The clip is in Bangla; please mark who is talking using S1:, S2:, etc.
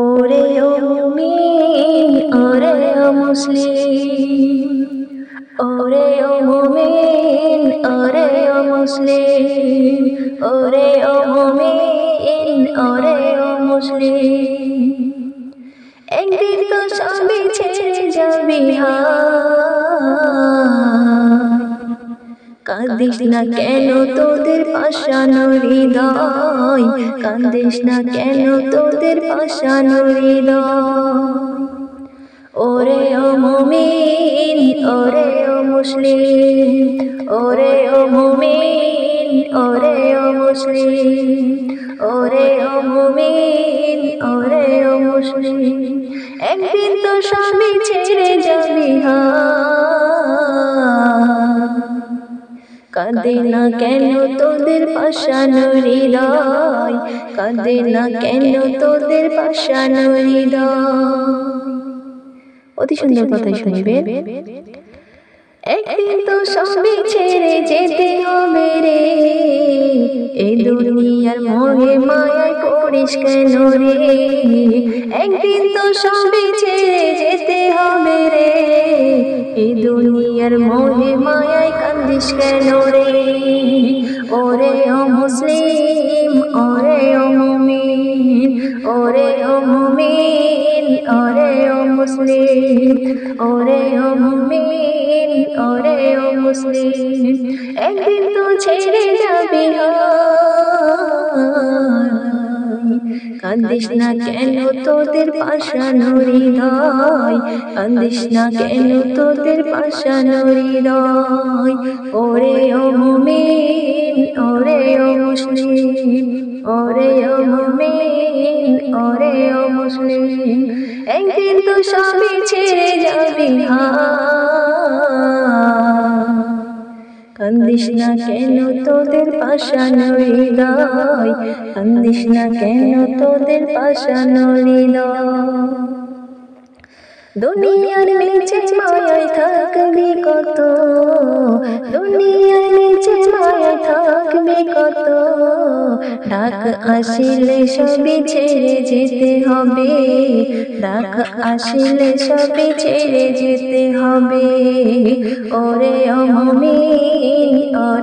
S1: ওরে ও মুমিন, ওরে ও মুসলিম, ওরে ও মুমিন, ওরে ও মুসলিম, ওরে ও মুমিন, ওরে ও মুসলিম। একদিন তো সবই ছেড়ে যাবি কাঁদিস না কেন তোদের পাষাণ হৃদয়, কাঁদিস না কেন তোদের পাষাণ হৃদয়। ওরে ও মুমিন, ওরে ও মুসলিম, ওরে ও মুমিন, ওরে ও মুসলিম, ওরে ও মুমিন, ওরে ও মুসলিম। একদিন তো সবই ছেড়ে যাবি কাঁদে না কেন তোদের পাষাণ হৃদয়, কাঁদে না কেন তোদের পাষাণ হৃদয়। অতি সুন্দর কথা শুনবেন। একদিন তো সবই ছেড়ে যেতে হবে রে, এই দুনিয়ার মোহে মায়ায় করিস কেন রে। একদিন তো সবই ছেড়ে যেতে হবে রে, এই দুনিয়ার মোহে মায়ায় কান্দিস কেন রে। ওরে ও মুসলিম, ওরে ও মুমিন, ওরে ও মুমিন, ওরে ও মুসলিম, ওরে ও মুমিন, ওরে ও মুসলিম। একদিন তো ছেড়ে যাবি কাঁদিস না কেন তোদের পাষাণ হৃদয়, কাঁদিস না কেন তোদের পাষাণ হৃদয়। ওরে ও মুমিন, ওরে ও মুসলিম, ওরে ও মুমিন, ওরে ও মুসলিম। একদিন তো সবই ছেড়ে যাবি কান্দিস না কেন তোদের পাষাণ হৃদয়, কান্দিস না কেন তোদের পাষাণ হৃদয়। দুনিয়ার নিচে মায়ায় থাকবি কত, দুনিয়ার নিচে মায়ায় থাকবি কত। ডাক আসিলে সবই ছেড়ে যেতে হবে, ডাক আসিলে সবই ছেড়ে যেতে হবে। ওরে ও মুমিন, ওরে